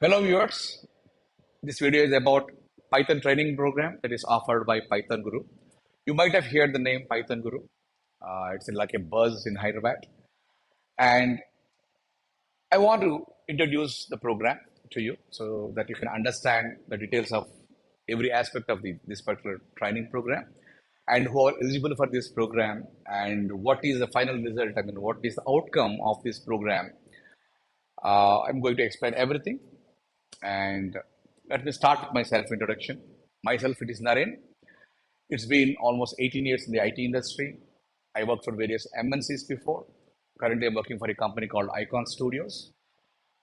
Hello viewers, this video is about Python training program that is offered by PythonGuru. You might have heard the name PythonGuru. It's like a buzz in Hyderabad. And I want to introduce the program to you so that you can understand the details of every aspect of this particular training program and who are eligible for this program and what is the final result, what is the outcome of this program. I'm going to explain everything. And let me start with my self-introduction. Myself, it is Naren. It's been almost 18 years in the IT industry. I worked for various MNCs before. Currently, I'm working for a company called Icon Studios,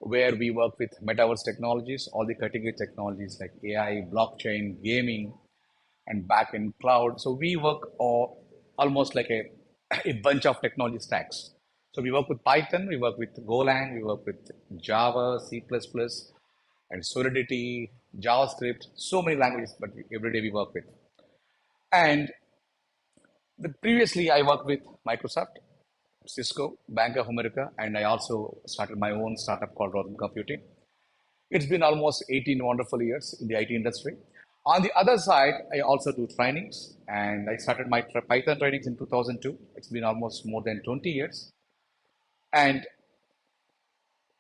where we work with metaverse technologies, all the cutting-edge technologies like AI, blockchain, gaming, and back-end cloud. So we work almost like a bunch of technology stacks. So we work with Python, we work with Golang, we work with Java, C++, and Solidity, JavaScript, so many languages, but every day we work with. And previously, I worked with Microsoft, Cisco, Bank of America, and I also started my own startup called Rhythm Computing. It's been almost 18 wonderful years in the IT industry. On the other side, I also do trainings, and I started my Python trainings in 2002. It's been almost more than 20 years. And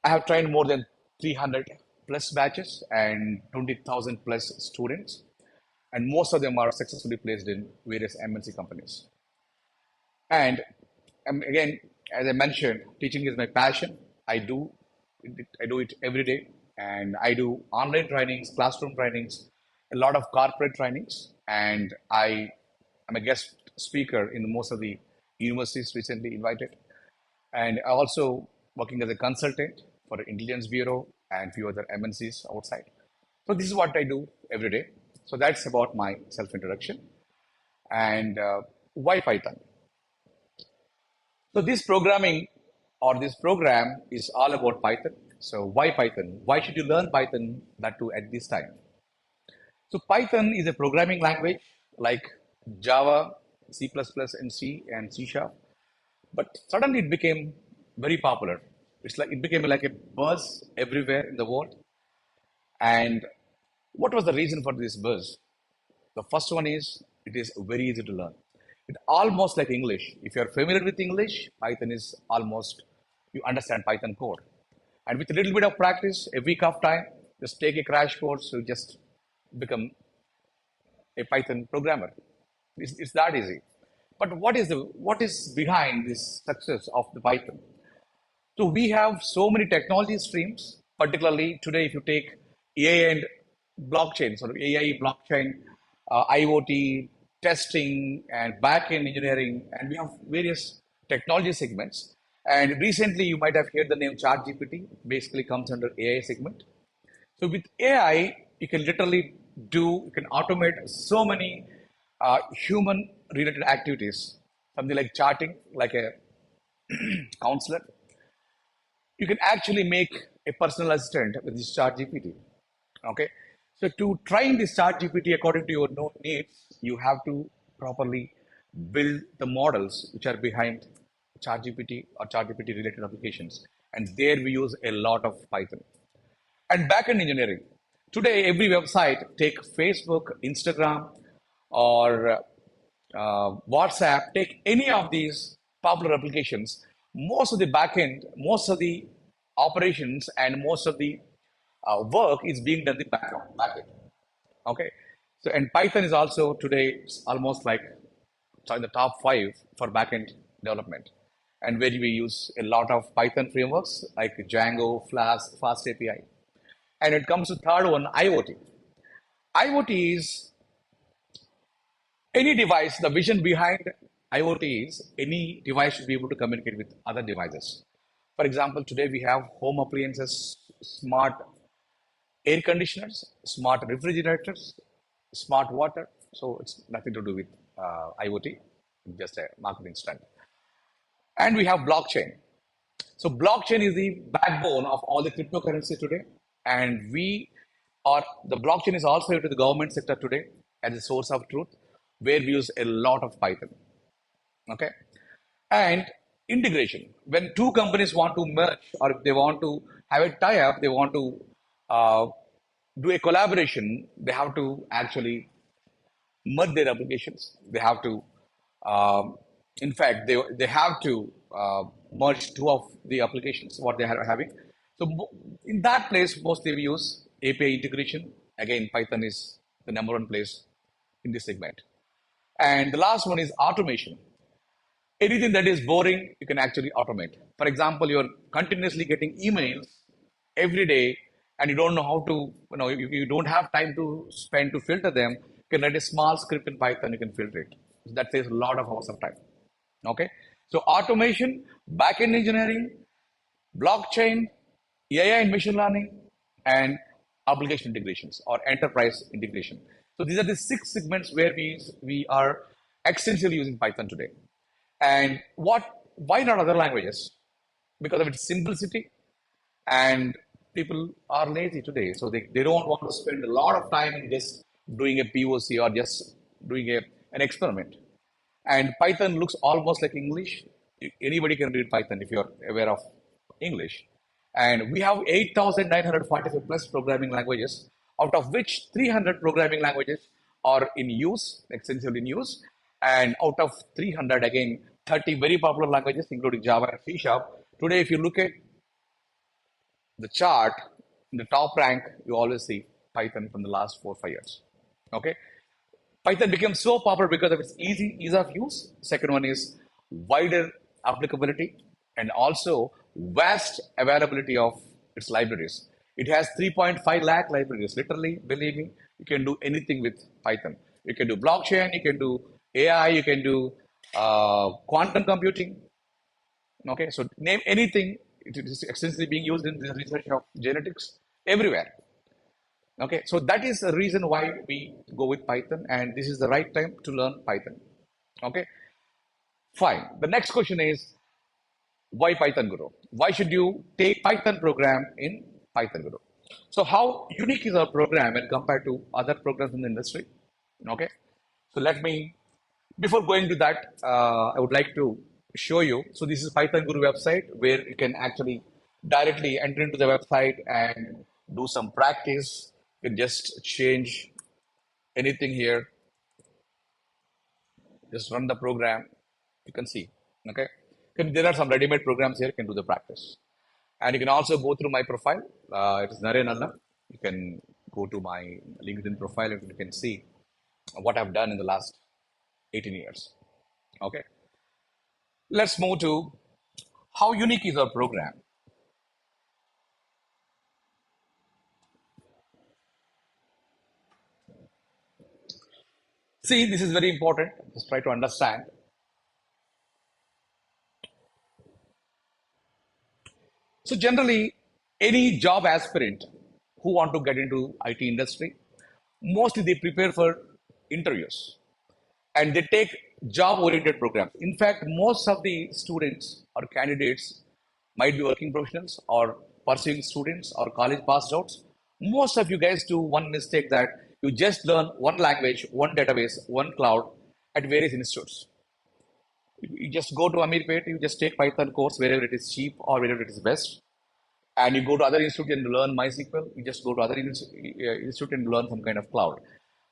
I have trained more than 300 plus batches and 20,000 plus students. And most of them are successfully placed in various MNC companies. And again, as I mentioned, teaching is my passion. I do it every day, and I do online trainings, classroom trainings, a lot of corporate trainings, and I am a guest speaker in most of the universities recently invited. And I also working as a consultant for Intelligence Bureau and few other MNCs outside. So this is what I do every day. So that's about my self-introduction. And why Python? So this programming or this program is all about Python. So why Python? Why should you learn Python that too at this time? So Python is a programming language like Java, C++, and C and C Sharp. But suddenly it became very popular. It became like a buzz everywhere in the world. And what was the reason for this buzz? The first one is it is very easy to learn. It almost like English. If you are familiar with English, Python is almost you understand Python code. And with a little bit of practice, a week of time, just take a crash course, you just become a Python programmer. It's that easy. But what is behind this success of the Python? So we have so many technology streams, particularly today, if you take AI and blockchain, sort of AI, blockchain, IoT, testing, and back-end engineering, and we have various technology segments. And recently, you might have heard the name ChatGPT, basically comes under AI segment. So with AI, you can automate so many human-related activities, something like charting, like a counselor. You can actually make a personal assistant with this chat GPT. Okay. So to train this chat GPT according to your needs, you have to properly build the models which are behind chat GPT or chat GPT related applications. And there we use a lot of Python. And backend engineering. Today, every website, take Facebook, Instagram, or WhatsApp, take any of these popular applications, most of the backend, most of the operations, and most of the work is being done in the backend. Okay, so and Python is also today almost like in the top five for backend development, and where we use a lot of Python frameworks like Django, Flask, Fast API. And it comes to third one, IoT. IoT is any device, the vision behind IoT is any device should be able to communicate with other devices. For example, today we have home appliances, smart air conditioners, smart refrigerators, smart water. So it's nothing to do with IoT, just a marketing stunt. And we have blockchain. So blockchain is the backbone of all the cryptocurrency today. And the blockchain is also into the government sector today as a source of truth, where we use a lot of Python. Okay. And integration. When two companies want to merge or if they want to have a tie-up, they want to uh, do a collaboration, they have to actually merge their applications. They have to, um, in fact, they have to merge two of the applications what they are having. So in that place, mostly we use API integration. Again, Python is the number one place in this segment. And the last one is automation. Anything that is boring, you can actually automate. For example, you're continuously getting emails every day and you don't know how to, you don't have time to spend to filter them. You can write a small script in Python, you can filter it. That saves a lot of hours of time. Okay. So automation, backend engineering, blockchain, AI and machine learning, and application integrations or enterprise integration. So these are the six segments where we are extensively using Python today. And why not other languages? Because of its simplicity, and people are lazy today. So they don't want to spend a lot of time in just doing a POC or just doing an experiment. And Python looks almost like English. Anybody can read Python if you're aware of English. And we have 8,945 plus programming languages, out of which 300 programming languages are in use, extensively in use. And out of 300, again, 30 very popular languages, including Java and C Sharp. Today, if you look at the chart, in the top rank, you always see Python from the last 4 or 5 years. Okay. Python became so popular because of its ease of use. Second one is wider applicability and also vast availability of its libraries. It has 3.5 lakh libraries. Literally, believe me, you can do anything with Python. You can do blockchain, you can do AI, you can do quantum computing. Okay, so name anything. It is extensively being used in the research of genetics everywhere. Okay, so that is the reason why we go with Python, and this is the right time to learn Python. Okay, fine. The next question is why Python Guru? Why should you take Python program in Python Guru? So how unique is our program when compared to other programs in the industry? Okay, so let me, before going to that, I would like to show you. So this is Python Guru website where you can actually directly enter into the website and do some practice. You can just change anything here, just run the program. You can see, okay? There are some ready-made programs here. You can do the practice. And you can also go through my profile. It is Naren Allam. You can go to my LinkedIn profile and you can see what I've done in the last 18 years. Okay. Let's move to how unique is our program. See, this is very important. Just try to understand. So generally, any job aspirant who want to get into IT industry, mostly they prepare for interviews and they take job oriented programs. In fact, most of the students or candidates might be working professionals or pursuing students or college passed outs. Most of you guys do one mistake that you just learn one language, one database, one cloud at various institutes. You just go to Amirpet, you just take Python course wherever it is cheap or wherever it is best. And you go to other institute and learn MySQL. You just go to other institute and learn some kind of cloud.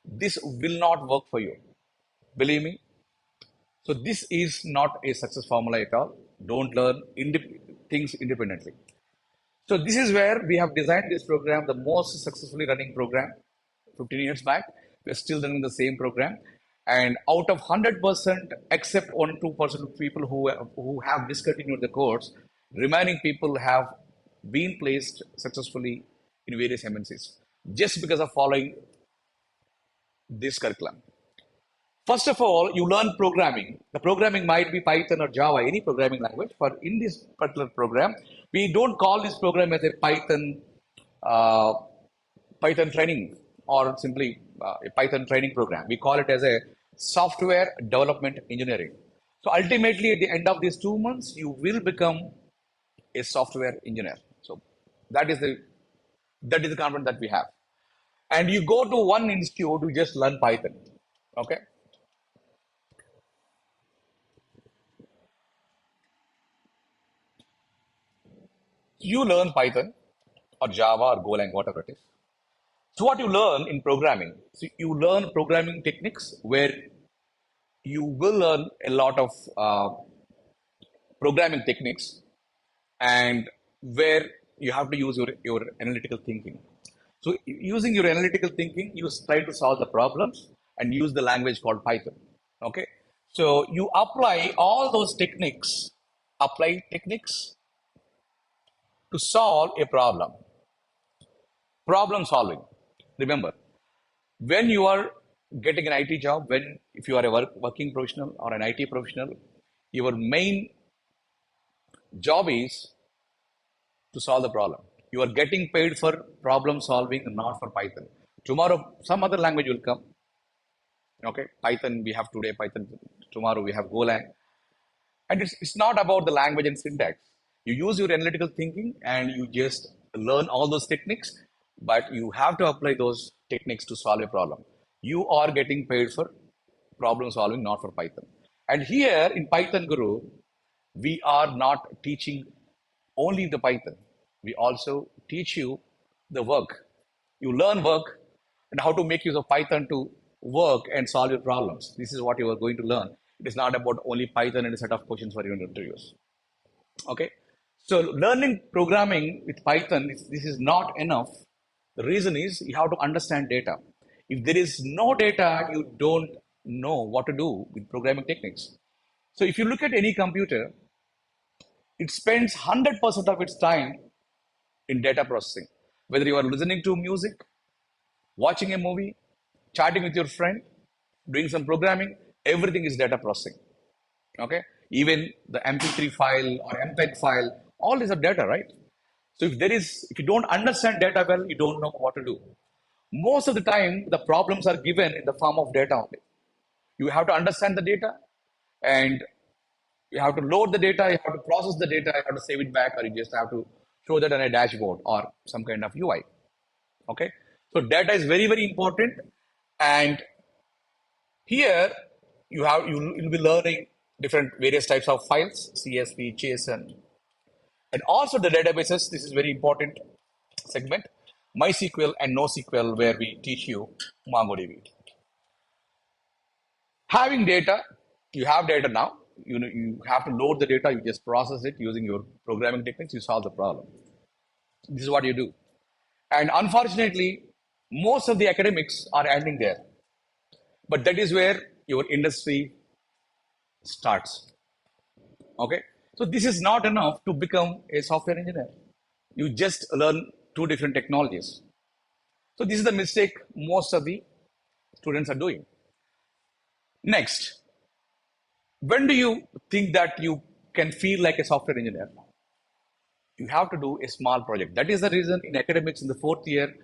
This will not work for you. Believe me. So this is not a success formula at all. Don't learn things independently. So this is where we have designed this program, the most successfully running program 15 years back. We're still running the same program. And out of 100%, except 1 2% of people who have discontinued the course, remaining people have been placed successfully in various MNCs just because of following this curriculum. First of all, you learn programming. The programming might be Python or Java, any programming language. But in this particular program, we don't call this program as a uh, Python training or simply a Python training program. We call it as a software development engineering. So ultimately, at the end of these 2 months, you will become a software engineer. So that is the content that we have. And you go to one institute, you just learn Python. Okay. You learn Python or Java or Golang, whatever it is. So what you learn in programming, so you learn programming techniques where you will learn a lot of programming techniques and where you have to use your analytical thinking. So using your analytical thinking, you try to solve the problems and use the language called Python. Okay. So you apply all those techniques, apply techniques to solve a problem. Problem solving. Remember, when you are getting an IT job, when if you are a working professional or an IT professional, your main job is to solve the problem. You are getting paid for problem solving, not for Python. Tomorrow, some other language will come. Okay, Python we have today, Python tomorrow we have Golang, and it's not about the language and syntax. You use your analytical thinking and you just learn all those techniques, but you have to apply those techniques to solve a problem. You are getting paid for problem solving, not for Python. And here in Python Guru, we are not teaching only the Python. We also teach you the work. You learn work and how to make use of Python to work and solve your problems. This is what you are going to learn. It is not about only Python and a set of questions for your interviews. Okay. So learning programming with Python, this is not enough. The reason is you have to understand data. If there is no data, you don't know what to do with programming techniques. So if you look at any computer, it spends 100% of its time in data processing. Whether you are listening to music, watching a movie, chatting with your friend, doing some programming, everything is data processing. Okay? Even the MP3 file or MPEG file, all these are data, right? So if you don't understand data well, you don't know what to do. Most of the time, the problems are given in the form of data only. You have to understand the data and you have to load the data, you have to process the data, you have to save it back, or you just have to show that on a dashboard or some kind of UI. Okay. So data is very, very important. And here you'll be learning different various types of files, CSV, JSON, and also the databases. This is very important segment. MySQL and NoSQL, where we teach you MongoDB. Having data, you have data now. You have to load the data. You just process it using your programming techniques. You solve the problem. This is what you do. And unfortunately, most of the academics are ending there. But that is where your industry starts. Okay. So this is not enough to become a software engineer. You just learn two different technologies. So this is the mistake most of the students are doing. Next, when do you think that you can feel like a software engineer? You have to do a small project. That is the reason in academics in the fourth year,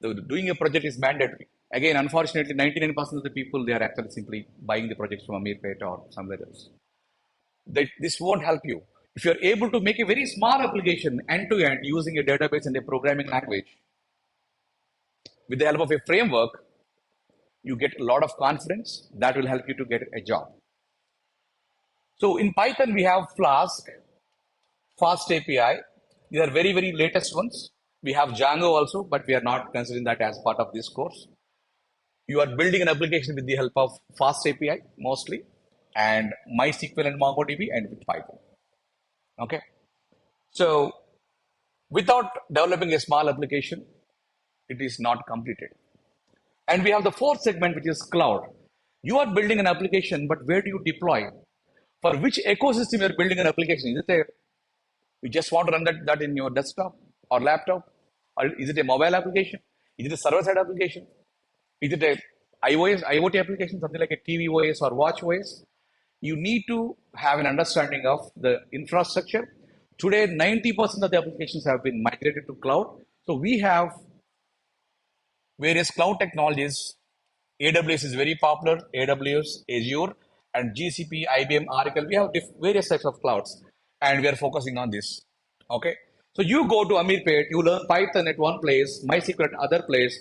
doing a project is mandatory. Again, unfortunately, 99% of the people, they are actually simply buying the projects from Amirpet or somewhere else. This won't help you. If you're able to make a very small application end to end using a database and a programming language, with the help of a framework, you get a lot of confidence that will help you to get a job. So in Python, we have Flask, Fast API. These are very, very latest ones. We have Django also, but we are not considering that as part of this course. You are building an application with the help of Fast API mostly, and MySQL and MongoDB, and with Python. Okay. So without developing a small application, it is not completed. And we have the fourth segment, which is cloud. You are building an application, but where do you deploy? For which ecosystem you are building an application? Is it you just want to run that in your desktop or laptop? Or is it a mobile application? Is it a server-side application? Is it a IoT application, something like a TV OS or watch OS? You need to have an understanding of the infrastructure. Today, 90% of the applications have been migrated to cloud. So we have various cloud technologies. AWS is very popular, AWS, Azure, and GCP, IBM, Oracle. We have various types of clouds, and we are focusing on this. Okay. So you go to Amirpet, you learn Python at one place, MySQL at other place,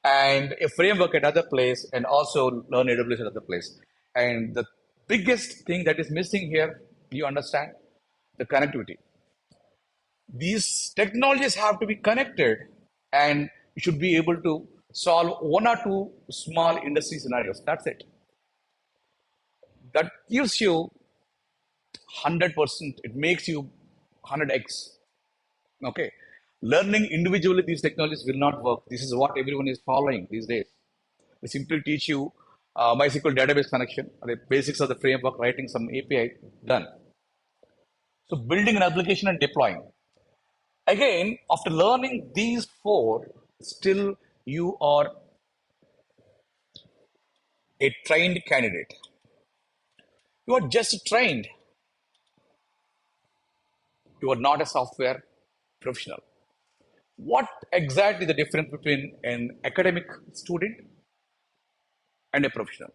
and a framework at other place, and also learn AWS at other place. And the biggest thing that is missing here, you understand, the connectivity. These technologies have to be connected, and you should be able to solve one or two small industry scenarios. That's it. That gives you 100%. It makes you 100x. Okay. Learning individually these technologies will not work. This is what everyone is following these days. They simply teach you MySQL database connection, the basics of the framework, writing some API, done. So building an application and deploying. Again, after learning these four, still you are a trained candidate. You are just trained. You are not a software professional. What exactly the difference between an academic student and a professional?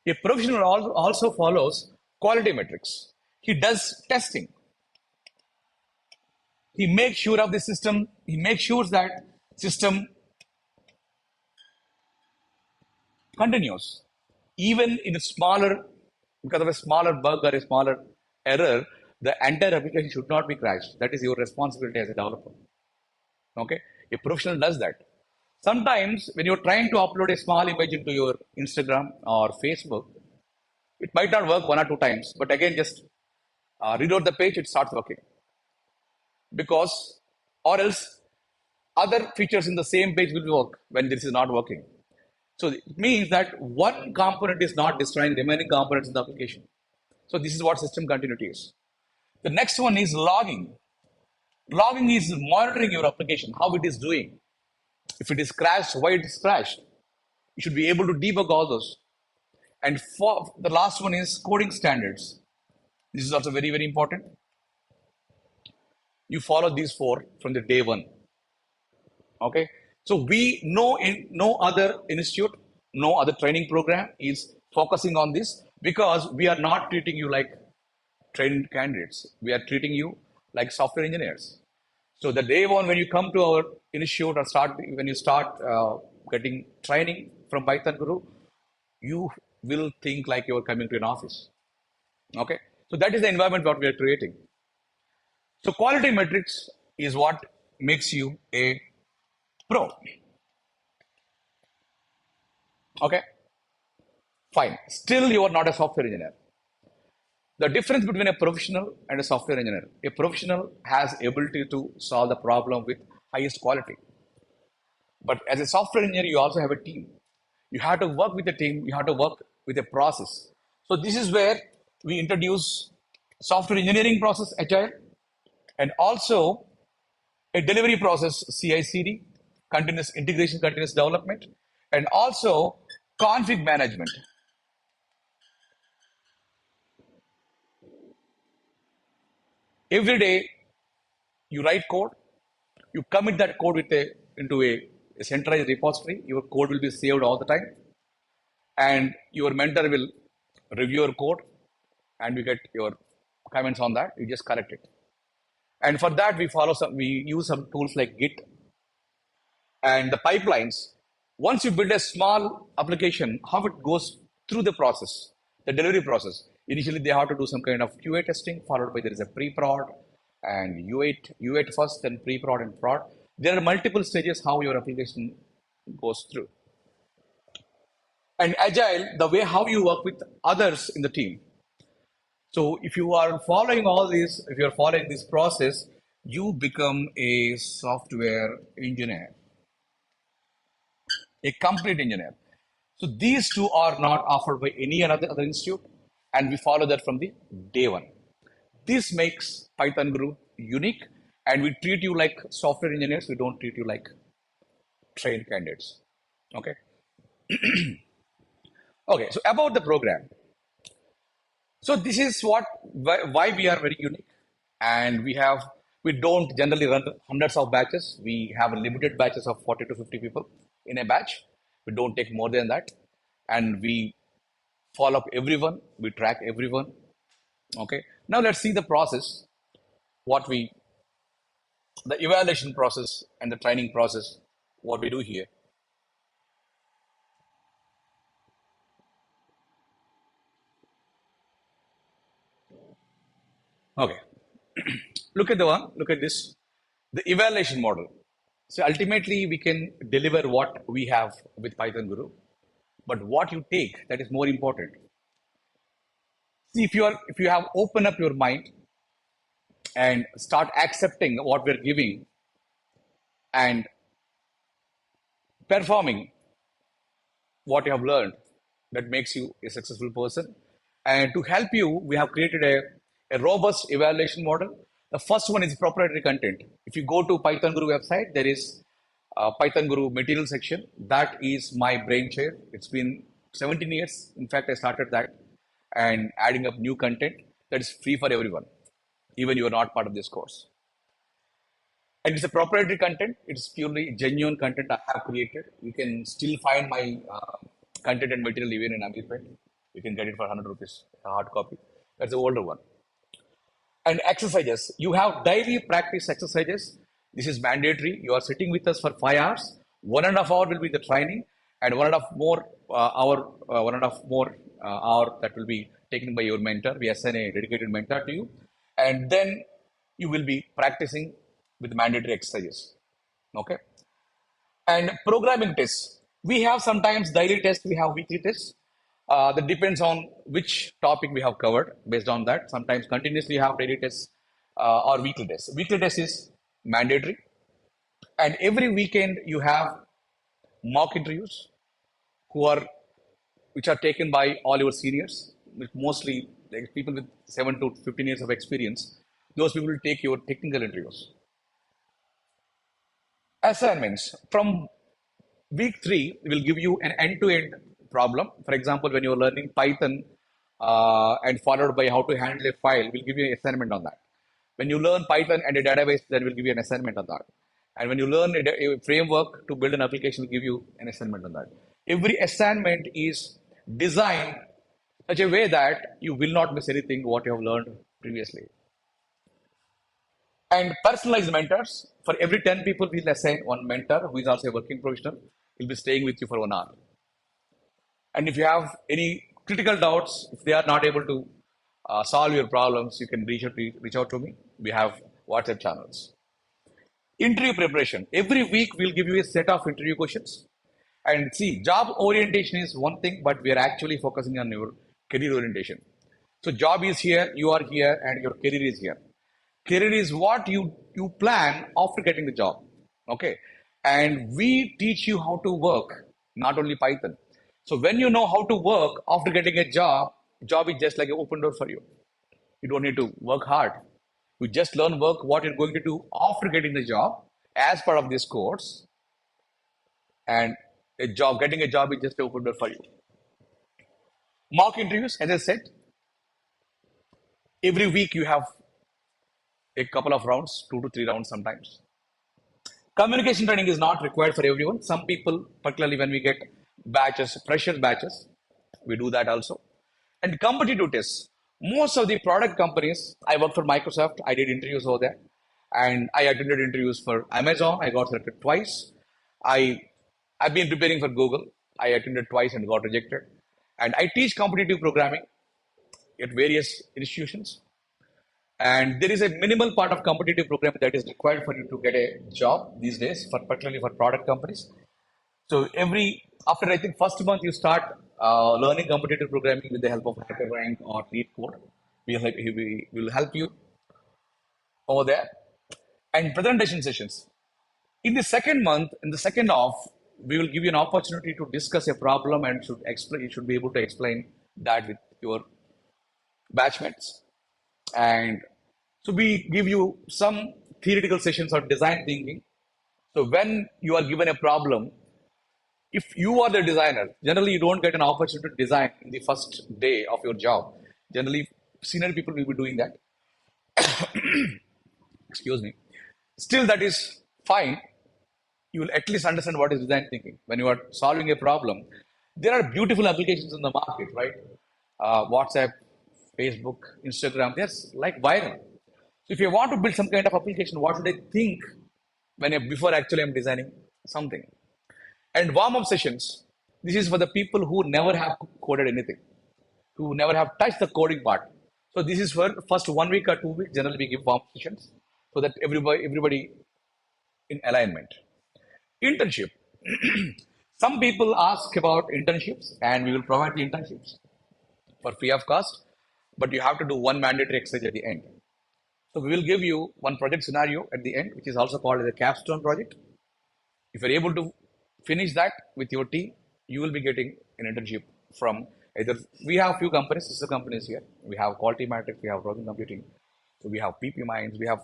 A professional also follows quality metrics. He does testing. He makes sure of the system. He makes sure that system continues. Even in a smaller, because of a smaller bug or a smaller error, the entire application should not be crashed. That is your responsibility as a developer. Okay, a professional does that. Sometimes when you're trying to upload a small image into your Instagram or Facebook, it might not work one or two times, but again, just reload the page, it starts working. Because, or else, other features in the same page will work when this is not working. So it means that one component is not destroying the remaining components in the application. So this is what system continuity is. The next one is logging. Logging is monitoring your application, how it is doing. If it is crashed, why it is crashed. You should be able to debug all those. And for the last one is coding standards. This is also very, very important. You follow these four from the day one. Okay. So we know in no other institute, no other training program is focusing on this, because we are not treating you like trained candidates. We are treating you like software engineers. So the day one, when you come to our institute or when you start getting training from PythonGuru, you will think like you are coming to an office. Okay. So that is the environment what we are creating. So quality metrics is what makes you a pro. Okay. Fine. Still, you are not a software engineer. The difference between a professional and a software engineer: a professional has ability to solve the problem with highest quality. But as a software engineer, you also have a team. You have to work with a team. You have to work with a process. So this is where we introduce software engineering process, agile, and also a delivery process, CI/CD, continuous integration, continuous development, and also config management. Every day you write code, you commit that code into a centralized repository. Your code will be saved all the time, and your mentor will review your code, and you get your comments on that. You just correct it, and for that we use some tools like Git and the pipelines. Once you build a small application, how it goes through the process, the delivery process. Initially, they have to do some kind of QA testing, followed by there is a pre-prod and U8 first, then pre-prod and prod. There are multiple stages how your application goes through. And agile, the way how you work with others in the team. So if you are following all this, if you are following this process, you become a software engineer, a complete engineer. So these two are not offered by any other institute, and we follow that from the day one. This makes PythonGuru unique, and we treat you like software engineers. We don't treat you like trained candidates. Okay. Okay. So about the program. So this is why we are very unique, and we don't generally run hundreds of batches. We have limited batches of 40 to 50 people in a batch. We don't take more than that, and we follow up everyone. We track everyone. Okay. Now let's see the process. The evaluation process and the training process. What we do here. Okay. Look at the one. Look at this. The evaluation model. So ultimately, we can deliver what we have with Python Guru, but what you take, that is more important. See, if you have open up your mind and start accepting what we're giving and performing what you have learned, that makes you a successful person. And to help you, we have created a robust evaluation model. The first one is proprietary content. If you go to Python Guru website, there is a Python Guru material section. That is my brain chair. It's been 17 years. In fact, I started that and adding up new content that is free for everyone, even you are not part of this course. And it's a proprietary content. It's purely genuine content I have created. You can still find my content and material even in Amplify. You can get it for 100 rupees, a hard copy. That's the older one. And exercises. You have daily practice exercises. This is mandatory. You are sitting with us for 5 hours. 1.5 hour will be the training, and 1.5 hour that will be taken by your mentor. We assign a dedicated mentor to you, and then you will be practicing with mandatory exercises. Okay. And programming tests. We have sometimes daily tests, we have weekly tests. That depends on which topic we have covered. Based on that, sometimes continuously have daily tests or weekly tests. Weekly test is mandatory. And every weekend you have mock interviews who are which are taken by all your seniors, mostly like people with 7 to 15 years of experience. Those people will take your technical interviews. Assignments. From week 3 will give you an end-to-end problem. For example, when you're learning Python and followed by how to handle a file, we'll give you an assignment on that. When you learn Python and a database, then we'll give you an assignment on that. And when you learn a framework to build an application, we'll give you an assignment on that. Every assignment is designed such a way that you will not miss anything what you have learned previously. And personalized mentors. For every 10 people, we'll assign one mentor who is also a working professional. He'll be staying with you for 1 hour. And if you have any critical doubts, if they are not able to solve your problems, you can reach out to me. We have WhatsApp channels. Interview preparation. Every week, we'll give you a set of interview questions. And see, job orientation is one thing, but we are actually focusing on your career orientation. So job is here, you are here, and your career is here. Career is what you plan after getting the job. Okay. And we teach you how to work, not only Python. So when you know how to work after getting a job is just like an open door for you. You don't need to work hard. You just learn work, what you're going to do after getting the job as part of this course. And getting a job is just an open door for you. Mock interviews, as I said, every week you have a couple of rounds, 2 to 3 rounds sometimes. Communication training is not required for everyone. Some people, particularly when we get batches, fresher batches, we do that also. And competitive tests. Most of the product companies, I work for Microsoft, I did interviews over there. And I attended interviews for Amazon, I got selected twice. I've been preparing for Google, I attended twice and got rejected. And I teach competitive programming at various institutions. And there is a minimal part of competitive programming that is required for you to get a job these days, particularly for product companies. So after I think first month you start learning competitive programming with the help of HackerRank or LeetCode. We will help you over there. And presentation sessions. In the second month, in the second half, we will give you an opportunity to discuss a problem and you should be able to explain that with your batchmates. And so we give you some theoretical sessions on design thinking. So when you are given a problem, if you are the designer, generally you don't get an opportunity to design in the first day of your job. Generally, senior people will be doing that. Excuse me. Still, that is fine. You will at least understand what is design thinking. When you are solving a problem, there are beautiful applications in the market, right? WhatsApp, Facebook, Instagram, they're like viral. So if you want to build some kind of application, what should I think before actually I'm designing something? And warm-up sessions. This is for the people who never have coded anything, who never have touched the coding part. So this is for first 1 week or 2 weeks. Generally, we give warm sessions so that everybody in alignment. Internship. Some people ask about internships, and we will provide the internships for free of cost, but you have to do one mandatory exercise at the end. So we will give you one project scenario at the end, which is also called as a capstone project. If you're able to finish that with your team, you will be getting an internship from either, we have few companies, sister companies here. We have Quality Matrix, we have Rosen Computing, so we have PP Minds, we have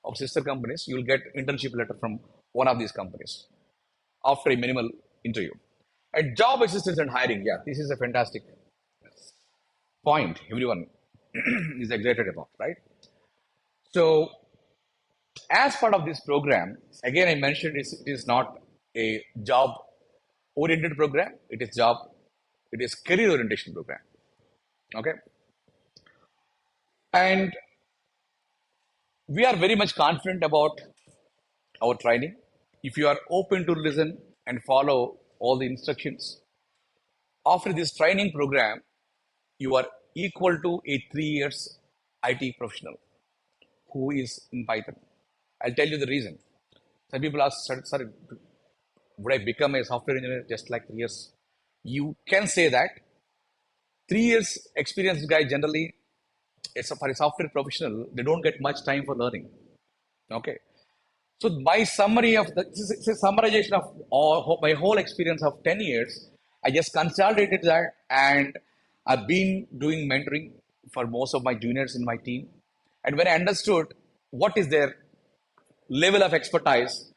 our sister companies. You will get internship letter from one of these companies after a minimal interview. And job assistance and hiring, yeah, this is a fantastic point everyone is excited about, right? So as part of this program, again, I mentioned it is not a job oriented program. It is career orientation program. Okay. And we are very much confident about our training. If you are open to listen and follow all the instructions, after this training program, you are equal to a 3 years IT professional who is in Python. I'll tell you the reason. Some people ask, sorry, would I become a software engineer just like 3 years? You can say that. 3 years experienced guy generally, for a software professional, they don't get much time for learning. Okay. So my summary of this is a summarization of my whole experience of 10 years. I just consolidated that, and I've been doing mentoring for most of my juniors in my team. And when I understood what is their level of expertise,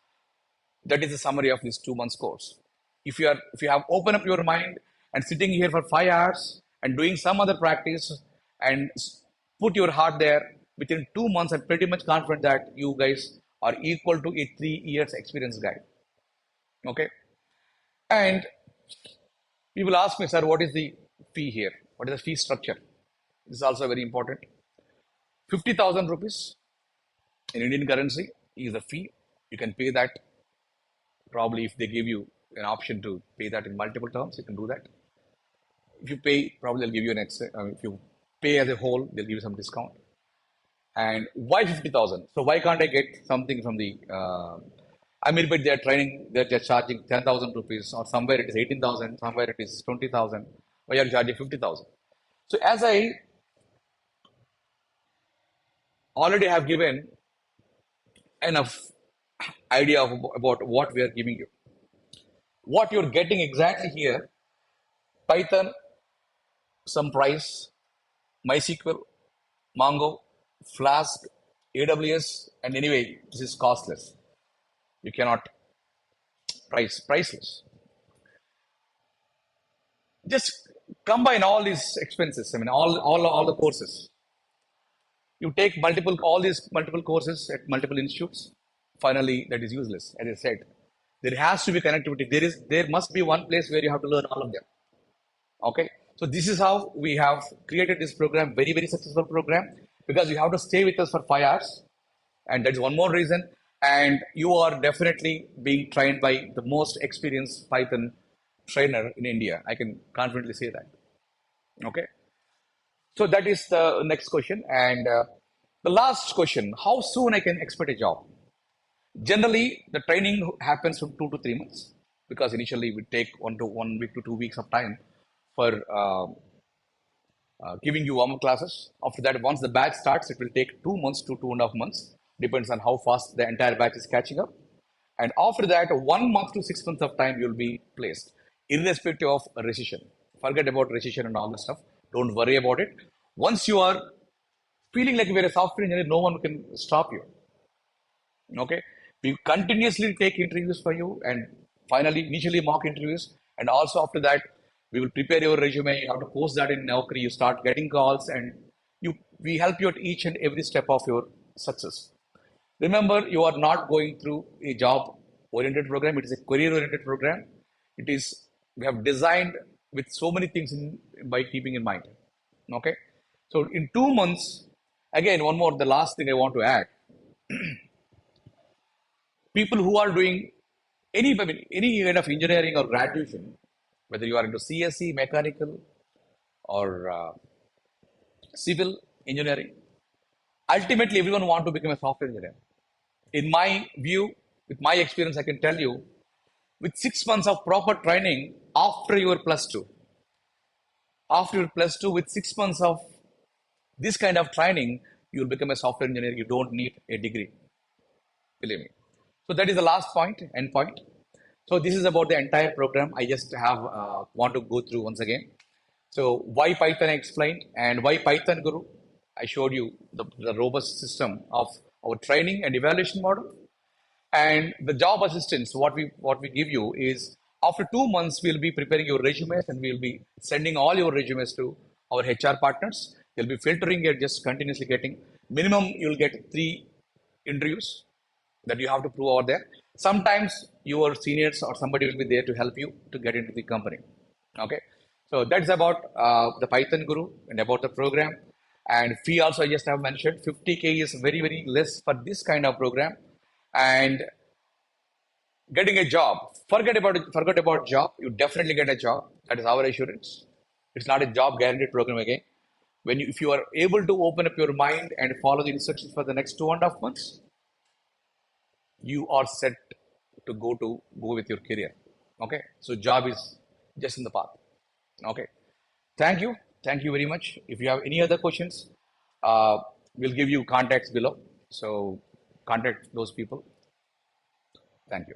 that is the summary of this 2 months course. If you have opened up your mind and sitting here for 5 hours and doing some other practice and put your heart there, within 2 months, I'm pretty much confident that you guys are equal to a 3 years experience guy. Okay. And people ask me, sir, what is the fee here? What is the fee structure? This is also very important. 50,000 rupees in Indian currency is the fee. You can pay that. Probably if they give you an option to pay that in multiple terms, you can do that. If you pay, probably they'll give you an extra. If you pay as a whole, they'll give you some discount. And why 50,000? So why can't I get something from the? But they're training. They're just charging 10,000 rupees, or somewhere it is 18,000, somewhere it is 20,000. Why are you charging 50,000? So as I already have given enough idea about what we are giving you, what you're getting exactly here: Python, some price, MySQL, Mongo, Flask, AWS, and anyway, this is costless. You cannot priceless. Just combine all these expenses. All the courses. You take all these multiple courses at multiple institutes. Finally, that is useless. As I said, there has to be connectivity. There must be one place where you have to learn all of them. Okay. So this is how we have created this program, very, very successful program, because you have to stay with us for 5 hours. And that's one more reason. And you are definitely being trained by the most experienced Python trainer in India. I can confidently say that. Okay. So that is the next question. And the last question, how soon I can expect a job? Generally, the training happens from 2 to 3 months, because initially we take 1 week to 2 weeks of time for giving you warm-up classes. After that, once the batch starts, it will take 2 months to 2.5 months, depends on how fast the entire batch is catching up. And after that, 1 month to 6 months of time, you'll be placed, irrespective of a recession. Forget about recession and all that stuff. Don't worry about it. Once you are feeling like you're a software engineer, no one can stop you. Okay. We continuously take interviews for you, and finally, initially mock interviews. And also after that, we will prepare your resume. You have to post that in Naukri. You start getting calls, and we help you at each and every step of your success. Remember, you are not going through a job-oriented program. It is a career-oriented program. We have designed with so many things by keeping in mind. Okay. So in 2 months, again, the last thing I want to add, people who are doing any kind of engineering or graduation, whether you are into CSE, mechanical, or civil engineering, ultimately everyone wants to become a software engineer. In my view, with my experience, I can tell you, with 6 months of proper training after your plus two, with 6 months of this kind of training, you'll become a software engineer. You don't need a degree, believe me. So that is the last point, end point. So this is about the entire program. I just have want to go through once again. So why Python I explained, and why Python Guru. I showed you the robust system of our training and evaluation model. And the job assistance, what we give you is after 2 months, we'll be preparing your resumes and we'll be sending all your resumes to our HR partners. They'll be filtering it, just continuously getting minimum. You'll get 3 interviews that you have to prove over there. Sometimes your seniors or somebody will be there to help you to get into the company. Okay, so that's about the Python Guru and about the program. And fee also I just have mentioned 50K is very less for this kind of program. And getting a job, forget about job. You definitely get a job. That is our assurance. It's not a job guaranteed program again. If you are able to open up your mind and follow the instructions for the next 2.5 months, you are set to go with your career. Okay, so job is just in the path. Okay, thank you very much. If you have any other questions, uh, we'll give you contacts below, so contact those people. Thank you.